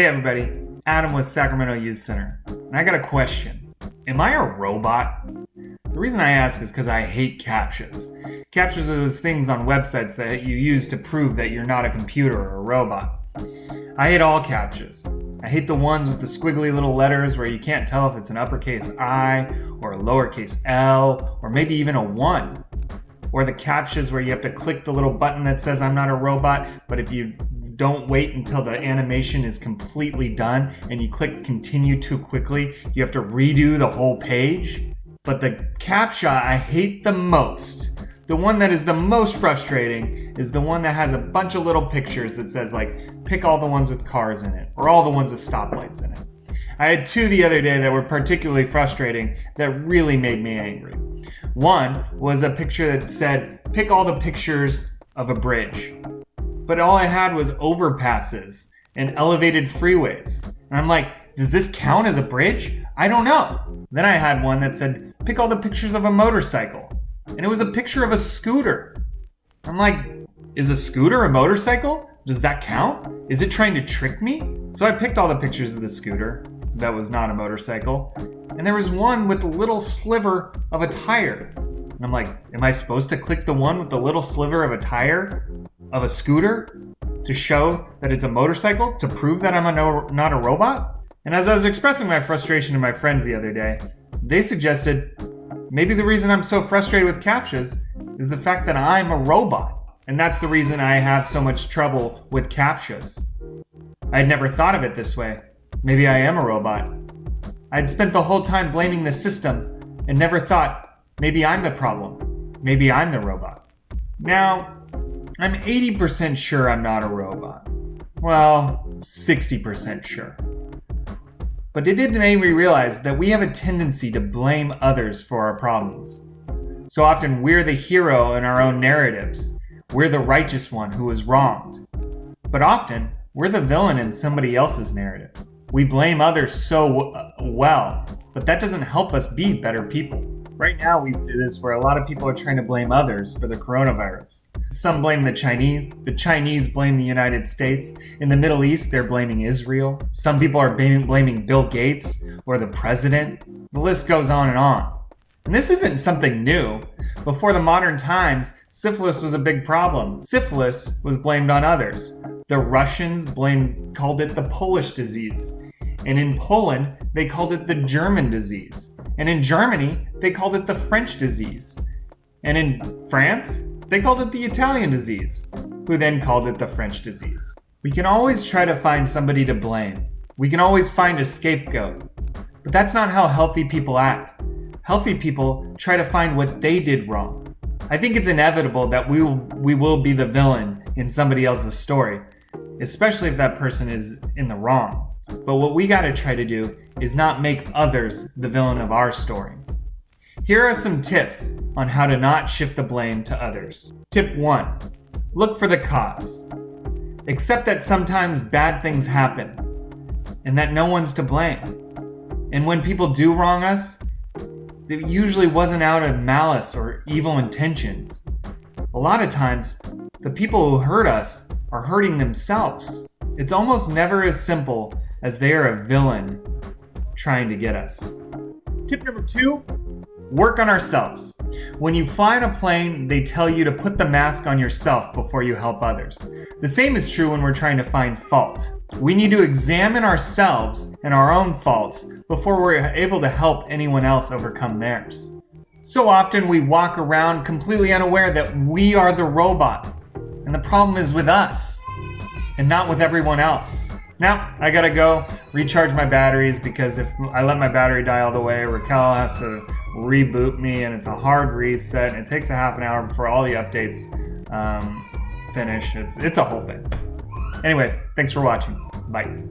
Hey everybody, Adam with Sacramento Youth Center. And I got a question. Am I a robot? The reason I ask is because I hate CAPTCHAs. CAPTCHAs are those things on websites that you use to prove that you're not a computer or a robot. I hate all CAPTCHAs. I hate the ones with the squiggly little letters where you can't tell if it's an uppercase I or a lowercase L or maybe even a 1. Or the CAPTCHAs where you have to click the little button that says I'm not a robot, but if you don't wait until the animation is completely done and you click continue too quickly, you have to redo the whole page. But the CAPTCHA I hate the most, the one that is the most frustrating, is the one that has a bunch of little pictures that says like, pick all the ones with cars in it, or all the ones with stoplights in it. I had two the other day that were particularly frustrating that really made me angry. One was a picture that said, pick all the pictures of a bridge. But all I had was overpasses and elevated freeways. And I'm like, does this count as a bridge? I don't know. Then I had one that said, pick all the pictures of a motorcycle. And it was a picture of a scooter. I'm like, is a scooter a motorcycle? Does that count? Is it trying to trick me? So I picked all the pictures of the scooter that was not a motorcycle. And there was one with a little sliver of a tire. And I'm like, am I supposed to click the one with the little sliver of a tire of a scooter to show that it's a motorcycle, to prove that I'm not a robot? And as I was expressing my frustration to my friends the other day, they suggested maybe the reason I'm so frustrated with CAPTCHAs is the fact that I'm a robot. And that's the reason I have so much trouble with CAPTCHAs. I'd never thought of it this way. Maybe I am a robot. I'd spent the whole time blaming the system and never thought, maybe I'm the problem. Maybe I'm the robot. Now, I'm 80% sure I'm not a robot. Well, 60% sure. But it did make me realize that we have a tendency to blame others for our problems. So often we're the hero in our own narratives. We're the righteous one who was wronged. But often, we're the villain in somebody else's narrative. We blame others so well, but that doesn't help us be better people. Right now we see this where a lot of people are trying to blame others for the coronavirus. Some blame the Chinese blame the United States. In the Middle East, they're blaming Israel. Some people are blaming Bill Gates or the president. The list goes on and on. And this isn't something new. Before the modern times, syphilis was a big problem. Syphilis was blamed on others. The Russians called it the Polish disease. And in Poland, they called it the German disease. And in Germany, they called it the French disease. And in France, they called it the Italian disease, who then called it the French disease. We can always try to find somebody to blame. We can always find a scapegoat. But that's not how healthy people act. Healthy people try to find what they did wrong. I think it's inevitable that we will be the villain in somebody else's story, especially if that person is in the wrong. But what we gotta try to do is not make others the villain of our story. Here are some tips on how to not shift the blame to others. Tip 1. Look for the cause. Accept that sometimes bad things happen and that no one's to blame. And when people do wrong us, it usually wasn't out of malice or evil intentions. A lot of times, the people who hurt us are hurting themselves. It's almost never as simple as they are a villain trying to get us. Tip number 2, work on ourselves. When you fly in a plane, they tell you to put the mask on yourself before you help others. The same is true when we're trying to find fault. We need to examine ourselves and our own faults before we're able to help anyone else overcome theirs. So often we walk around completely unaware that we are the robot, and the problem is with us and not with everyone else. Now, I gotta go recharge my batteries because if I let my battery die all the way, Raquel has to reboot me and it's a hard reset and it takes a half an hour before all the updates finish. It's a whole thing. Anyways, thanks for watching. Bye.